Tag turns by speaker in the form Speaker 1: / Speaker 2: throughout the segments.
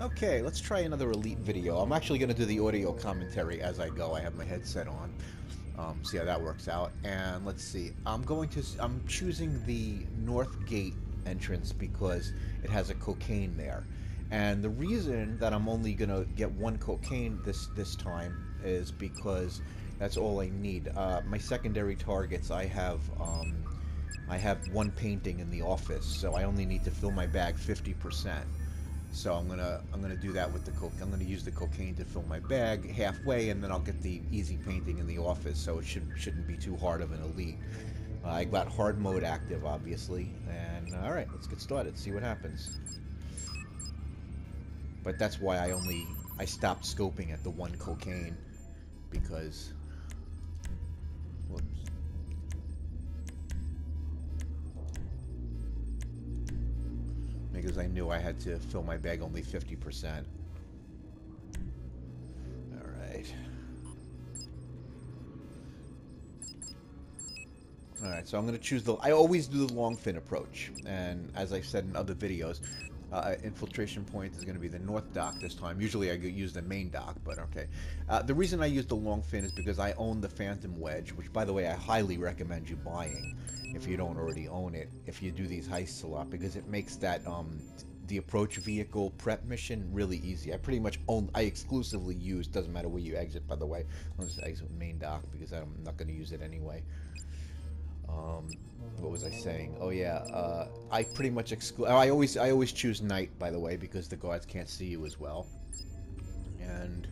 Speaker 1: Okay, let's try another Elite video. I'm actually going to do the audio commentary as I go. I have my headset on. See how that works out. And let's see. I'm choosing the North Gate entrance because it has a cocaine there. And the reason that I'm only going to get one cocaine this time is because that's all I need. My secondary targets, I have one painting in the office, so I only need to fill my bag 50%. So I'm gonna do that with the coke. I'm gonna use the cocaine to fill my bag halfway, and then I'll get the easy painting in the office. So it shouldn't be too hard of an elite. I got hard mode active, obviously, and all right, let's get started. See what happens. But that's why I stopped scoping at the one cocaine because. Whoops. Because I knew I had to fill my bag only 50%. Alright. Alright, so I'm going to choose I always do the long fin approach. And as I've said in other videos, infiltration point is going to be the north dock this time. Usually I use the main dock, but okay. The reason I use the long fin is because I own the Phantom Wedge, which, by the way, I highly recommend you buying if you don't already own it, if you do these heists a lot, because it makes that the approach vehicle prep mission really easy. I exclusively use, doesn't matter where you exit, by the way. I'll just exit main dock because I'm not going to use it anyway. What was I saying? Oh yeah, I pretty much I always choose night, by the way, because the guards can't see you as well. And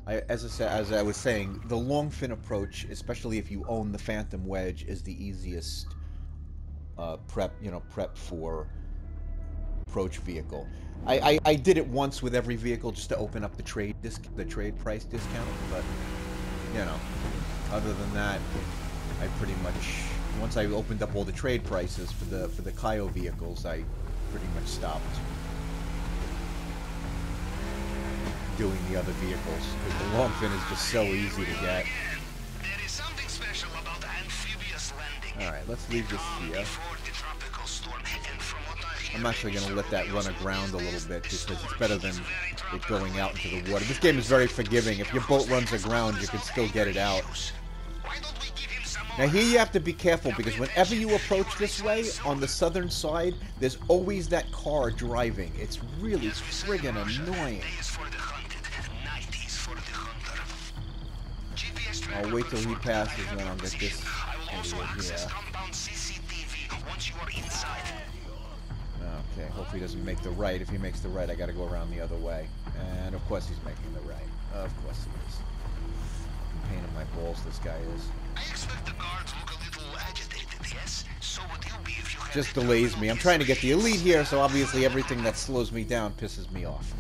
Speaker 1: as I was saying, the long fin approach, especially if you own the Phantom Wedge, is the easiest prep for approach vehicle. I did it once with every vehicle just to open up the trade price discount, but other than that, I pretty much, once I opened up all the trade prices for the Cayo vehicles, I pretty much stopped doing the other vehicles, because the long fin is just so easy to get.
Speaker 2: There is something special about amphibious landing.
Speaker 1: Alright, let's leave this here. I'm actually going to let that run aground a little bit because it's better than it going out into the water. This game is very forgiving. If your boat runs aground, you can still get it out. Now here you have to be careful because whenever you approach this way, on the southern side, there's always that car driving. It's really friggin' annoying. I'll wait till he passes and then I'll get this idiot here. Okay, hopefully he doesn't make the right. If he makes the right, I gotta go around the other way. And of course he's making the right. Of course he is. Pain in my balls, this guy is.
Speaker 2: I expect the guards look a little agitated, yes? So would you be if you had
Speaker 1: just delays me. I'm trying to get the elite here, so obviously everything that slows me down pisses me off.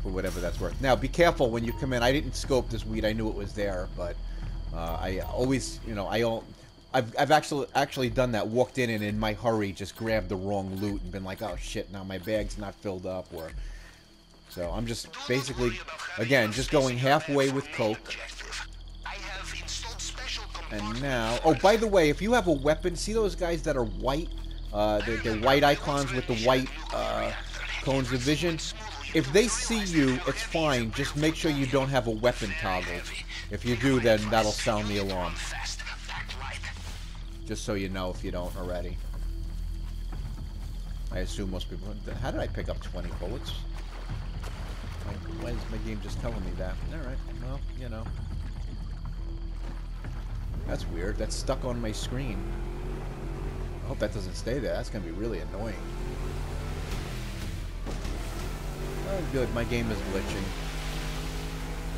Speaker 1: For whatever that's worth. Now, be careful when you come in. I didn't scope this weed. I knew it was there, but I always, I've actually done that. Walked in and in my hurry just grabbed the wrong loot and been like, oh shit, now my bag's not filled up. So I'm just basically, again, just going halfway with coke. And now, oh, by the way, if you have a weapon, see those guys that are white? They're white icons with the white cones of vision. If they see you, it's fine. Just make sure you don't have a weapon toggled. If you do, then that'll sound the alarm. Just so you know if you don't already. I assume most people... How did I pick up 20 bullets? Why is my game just telling me that? Alright, well, That's weird. That's stuck on my screen. I hope that doesn't stay there. That's going to be really annoying. Oh, good. My game is glitching.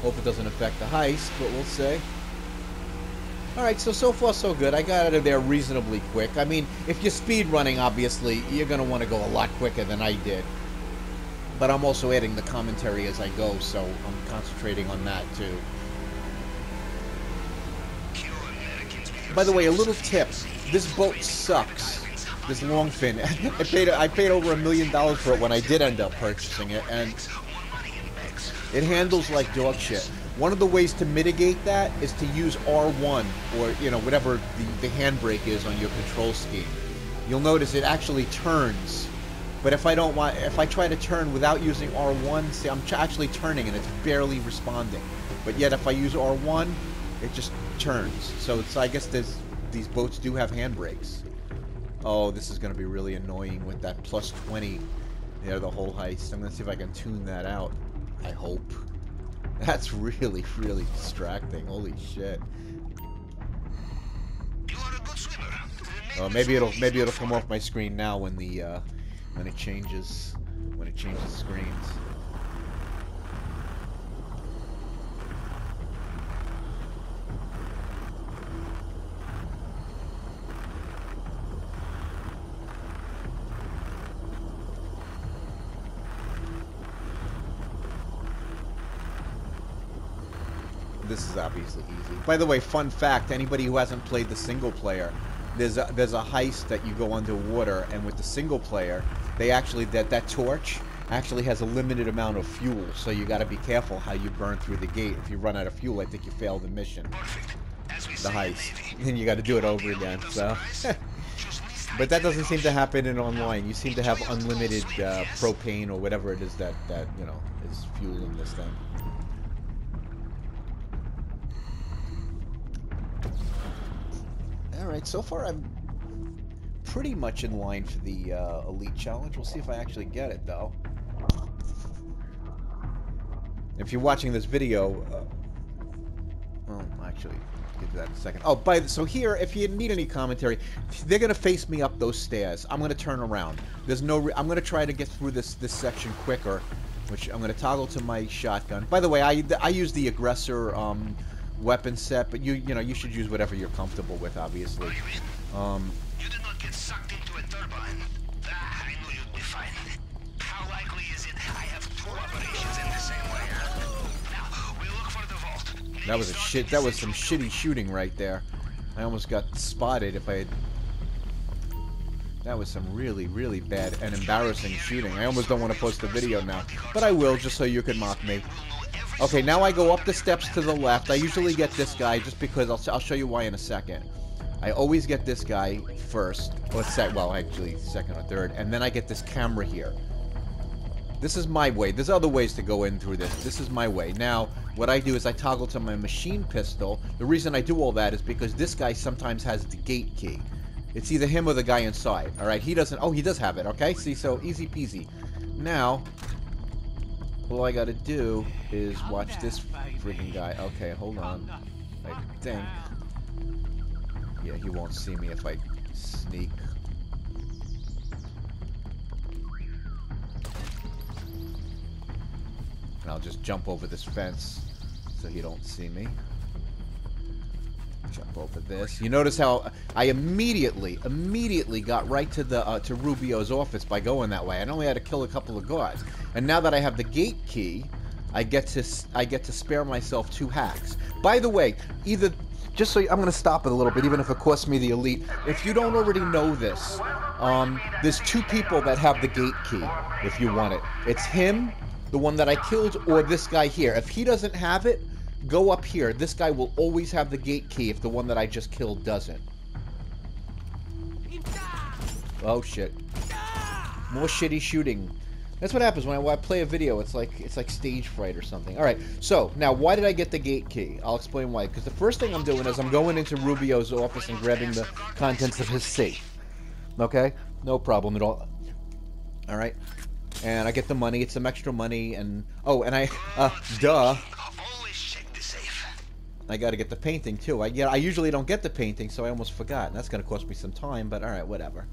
Speaker 1: Hope it doesn't affect the heist, but we'll see. Alright, so far so good. I got out of there reasonably quick. I mean, if you're speed running, obviously, you're going to want to go a lot quicker than I did. But I'm also adding the commentary as I go, so I'm concentrating on that, too. By the way, a little tip. This boat sucks. This long fin. I paid over $1 million for it when I did end up purchasing it, and it handles like dog shit. One of the ways to mitigate that is to use R1 or, you know, whatever the handbrake is on your control scheme. You'll notice it actually turns. But if I try to turn without using R1, see, I'm actually turning and it's barely responding. But yet if I use R1, it just turns. So it's, I guess these boats do have handbrakes. Oh, this is going to be really annoying with that plus 20 there, the whole heist. I'm going to see if I can tune that out. I hope. That's really, really distracting. Holy shit.
Speaker 2: You are a good swimmer.
Speaker 1: Oh, maybe it'll come off my screen now when it changes screens. This is obviously easy. By the way, fun fact, anybody who hasn't played the single player, there's a heist that you go underwater, and with the single player, they actually, that torch actually has a limited amount of fuel, so you gotta be careful how you burn through the gate. If you run out of fuel, I think you fail the mission. The heist. Then you gotta do it over again, so. But that doesn't seem to happen in online. You seem to have unlimited propane or whatever it is that, you know, is fueling this thing. Alright, so far I'm pretty much in line for the Elite Challenge. We'll see if I actually get it, though. If you're watching this video... well, actually, I'll get to that in a second. Oh, so here, if you need any commentary, they're going to face me up those stairs. I'm going to turn around. There's no... I'm going to try to get through this section quicker, which I'm going to toggle to my shotgun. By the way, I use the aggressor... weapon set, but you know, you should use whatever you're comfortable with, obviously.
Speaker 2: You did not get sucked into a turbine. I knew you'd be fine. How likely is it I have two operations in the same way? Now, we look for the vault.
Speaker 1: That was some shitty shooting right there. I almost got spotted if I had... That was some really, really bad and embarrassing shooting. I almost don't want to post the video now, but I will, just so you can mock me. Okay, now I go up the steps to the left. I usually get this guy just because I'll show you why in a second. I always get this guy first. Well, actually, second or third. And then I get this camera here. This is my way. There's other ways to go in through this. This is my way. Now, what I do is I toggle to my machine pistol. The reason I do all that is because this guy sometimes has the gate key. It's either him or the guy inside. Alright, he doesn't... Oh, he does have it, okay? See, so easy peasy. Now... all I gotta do is watch this friggin' guy. Okay, hold on. I think. Yeah, he won't see me if I sneak. And I'll just jump over this fence so he don't see me. Jump over this. You notice how I immediately got right to the to Rubio's office by going that way. I only had to kill a couple of guards. And now that I have the gate key, I get to spare myself 2 hacks. By the way, just so I'm going to stop it a little bit, even if it costs me the Elite. If you don't already know this, there's 2 people that have the gate key. If you want it, it's him, the one that I killed, or this guy here. If he doesn't have it, go up here. This guy will always have the gate key if the one that I just killed doesn't. Oh shit! More shitty shooting. That's what happens when I play a video. It's like stage fright or something. All right. So now, why did I get the gate key? I'll explain why. Because the first thing I'm doing is I'm going into Rubio's office and grabbing the contents of his safe. Okay? No problem at all. All right. And I get the money. It's some extra money, and duh. I got to get the painting too. I usually don't get the painting, so I almost forgot. And that's going to cost me some time, but all right, whatever.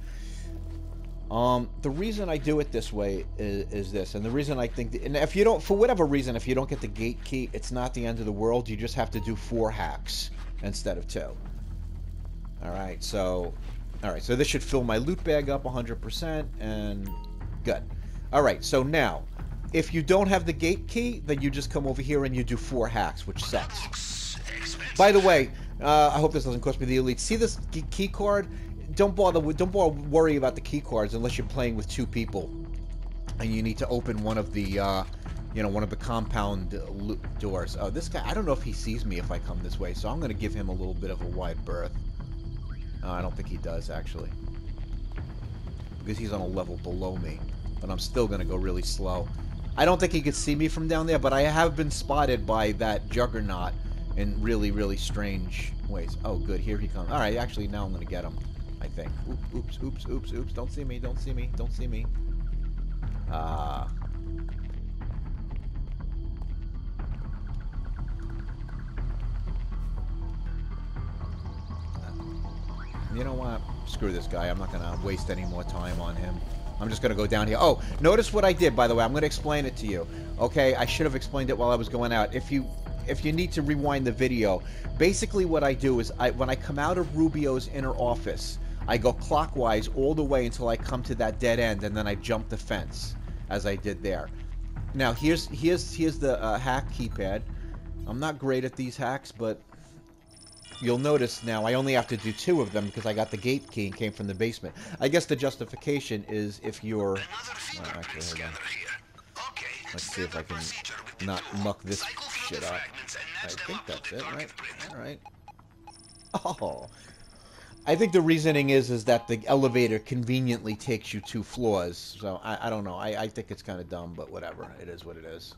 Speaker 1: The reason I do it this way is this, and the reason I think, and if you don't, for whatever reason, if you don't get the gate key, it's not the end of the world. You just have to do 4 hacks instead of 2. All right, so this should fill my loot bag up 100%, and good. All right, so now, if you don't have the gate key, then you just come over here and you do 4 hacks, which sucks. By the way, I hope this doesn't cost me the Elite. See this key card? Don't bother worry about the key cards unless you're playing with 2 people, and you need to open one of the you know, one of the compound doors. Oh, this guy, I don't know if he sees me if I come this way, so I'm going to give him a little bit of a wide berth. I don't think he does, actually. Because he's on a level below me. But I'm still going to go really slow. I don't think he could see me from down there, but I have been spotted by that juggernaut in really, really strange ways. Oh, good. Here he comes. All right, actually, now I'm going to get him, I think. Oops, oops, oops, oops. Don't see me, don't see me, don't see me. You know what? Screw this guy. I'm not going to waste any more time on him. I'm just going to go down here. Oh, notice what I did, by the way. I'm going to explain it to you. Okay, I should have explained it while I was going out. If you need to rewind the video, basically what I do is when I come out of Rubio's inner office, I go clockwise all the way until I come to that dead end, and then I jump the fence, as I did there. Now, here's the hack keypad. I'm not great at these hacks, but you'll notice now I only have to do 2 of them because I got the gate key and came from the basement. I guess the justification is if you're... actually, hold on. Let's see if I can not muck this shit up. I think that's it, right? Alright. Oh. I think the reasoning is that the elevator conveniently takes you 2 floors. So, I don't know. I think it's kind of dumb, but whatever. It is what it is.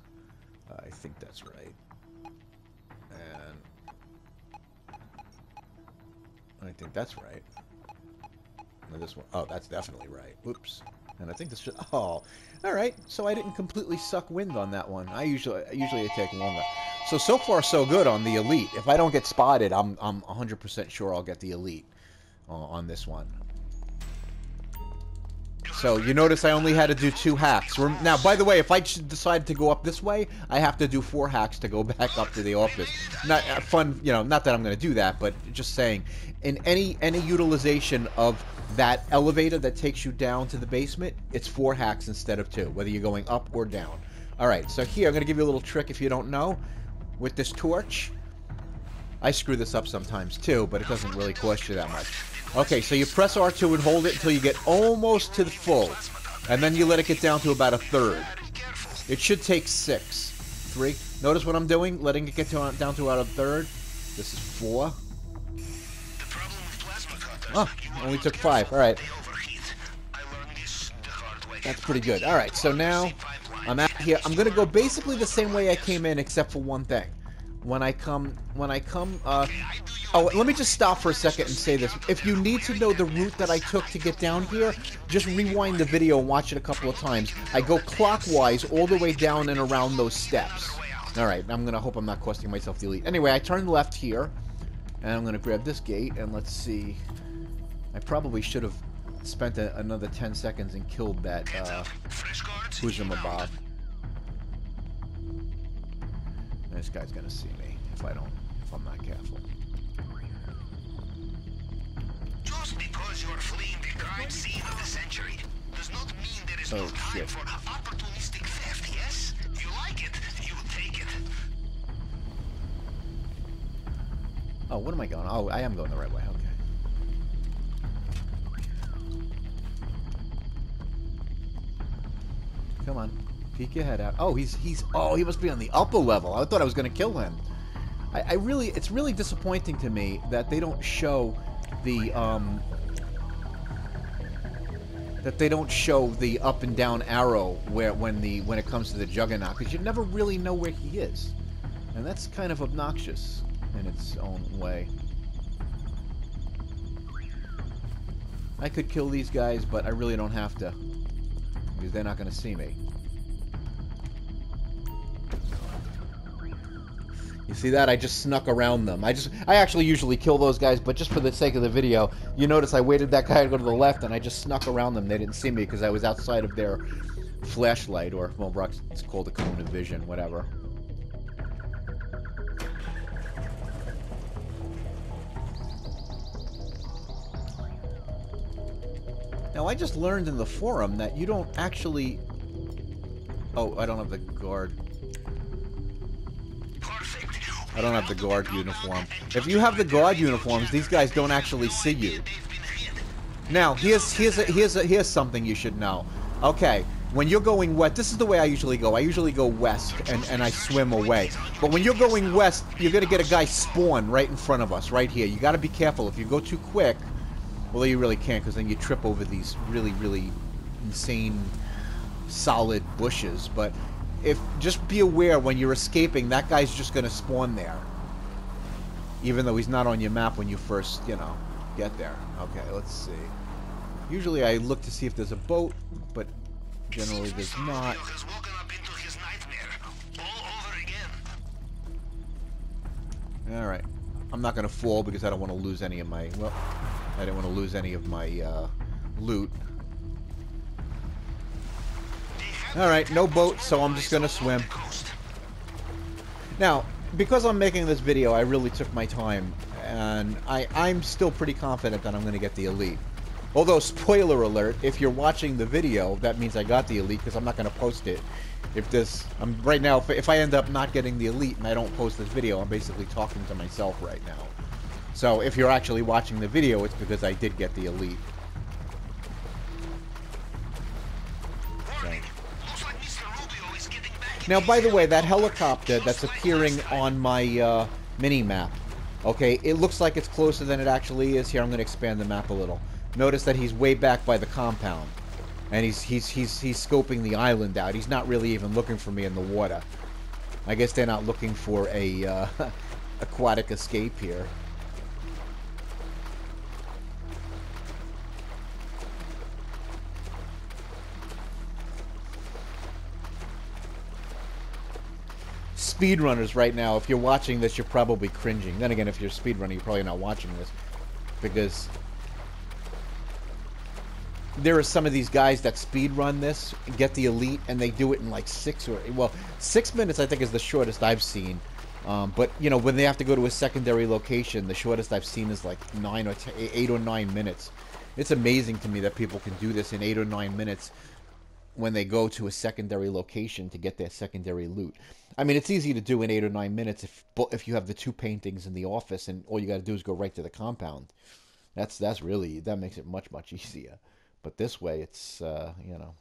Speaker 1: I think that's right. And... I think that's right. Now this one, oh, that's definitely right. Whoops. And I think this should, oh, all right. So I didn't completely suck wind on that one. Usually it take longer. So far so good on the elite. If I don't get spotted, I'm 100% sure I'll get the elite on this one. So you notice I only had to do 2 hacks. Now, by the way, if I decide to go up this way, I have to do 4 hacks to go back up to the office. Not fun, you know. Not that I'm going to do that, but just saying, in any utilization of that elevator that takes you down to the basement, it's 4 hacks instead of 2, whether you're going up or down. All right. So here, I'm going to give you a little trick if you don't know. With this torch, I screw this up sometimes too, but it doesn't really cost you that much. Okay, so you press R2 and hold it until you get almost to the full. And then you let it get down to about 1/3. It should take 6. 3. Notice what I'm doing? Letting it get down to about 1/3. This is 4. Oh, only took 5. Alright. That's pretty good. Alright, so now I'm out here. I'm going to go basically the same way I came in, except for one thing. When I come, oh, let me just stop for a second and say this. If you need to know the route that I took to get down here, just rewind the video and watch it a couple of times. I go clockwise all the way down and around those steps. Alright, I'm going to hope I'm not costing myself the elite. Anyway, I turn left here, and I'm going to grab this gate, and let's see. I probably should have spent another 10 seconds and killed that, Huzamabob. This guy's gonna see me if I'm not careful.
Speaker 2: Just because you're fleeing the crime scene of the century does not mean there is no time for opportunistic theft, yes? You like it, you take it.
Speaker 1: Oh, what am I going? Oh, I am going the right way, okay. Come on. Peek your head out. Oh, oh, he must be on the upper level. I thought I was going to kill him. It's really disappointing to me that they don't show the, up and down arrow when it comes to the Juggernaut, because you never really know where he is. And that's kind of obnoxious in its own way. I could kill these guys, but I really don't have to, because they're not going to see me. You see that? I just snuck around them. I actually usually kill those guys, but just for the sake of the video, you notice I waited that guy to go to the left, and I just snuck around them. They didn't see me because I was outside of their flashlight, or, well, it's called a cone of vision, whatever. Now, I just learned in the forum that you don't actually... Oh, I don't have the guard. I don't have the guard uniform. If you have the guard uniforms, these guys don't actually see you. Now, here's something you should know. Okay, when you're going west, this is the way I usually go. I usually go west, and I swim away. But when you're going west, you're going to get a guy spawn right in front of us, right here. You got to be careful. If you go too quick, well, you really can't, because then you trip over these really, really insane, solid bushes. But just be aware, when you're escaping, that guy's just going to spawn there. Even though he's not on your map when you first, you know, get there. Okay, let's see. Usually I look to see if there's a boat, but generally there's not. Alright. I'm not going to fall because I don't want to lose any of my... Well, I didn't want to lose any of my loot. Alright, no boat, so I'm just going to swim. Now, because I'm making this video, I really took my time, and I'm still pretty confident that I'm going to get the elite. Although, spoiler alert, if you're watching the video, that means I got the elite, because I'm not going to post it. Right now, if I end up not getting the elite and I don't post this video, I'm basically talking to myself right now. So, if you're actually watching the video, it's because I did get the elite. Now, by the way, that helicopter that's appearing on my mini-map, okay, it looks like it's closer than it actually is. Here, I'm going to expand the map a little. Notice that he's way back by the compound, and he's scoping the island out. He's not really even looking for me in the water. I guess they're not looking for a aquatic escape here. Speedrunners right now, if you're watching this, you're probably cringing. Then again, if you're a speedrunner, you're probably not watching this, because there are some of these guys that speedrun this, get the elite, and they do it in like 6 minutes I think is the shortest I've seen. But, you know, when they have to go to a secondary location, the shortest I've seen is like 8 or 9 minutes. It's amazing to me that people can do this in 8 or 9 minutes when they go to a secondary location to get their secondary loot. I mean, it's easy to do in 8 or 9 minutes if you have the 2 paintings in the office and all you got to do is go right to the compound. That makes it much, much easier. But this way, it's, you know.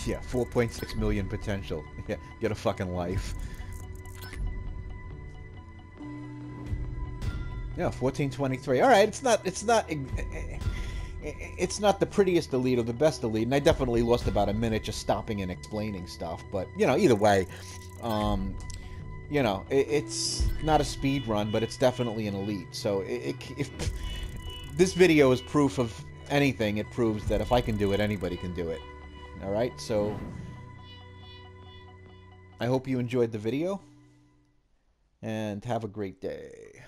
Speaker 1: Yeah, 4.6 million potential. Yeah, get a fucking life. Yeah, 1423. All right, it's not the prettiest elite or the best elite, and I definitely lost about a minute just stopping and explaining stuff. But you know, either way, you know, it's not a speed run, but it's definitely an elite. So if this video is proof of anything, it proves that if I can do it, anybody can do it. All right, so I hope you enjoyed the video, and have a great day.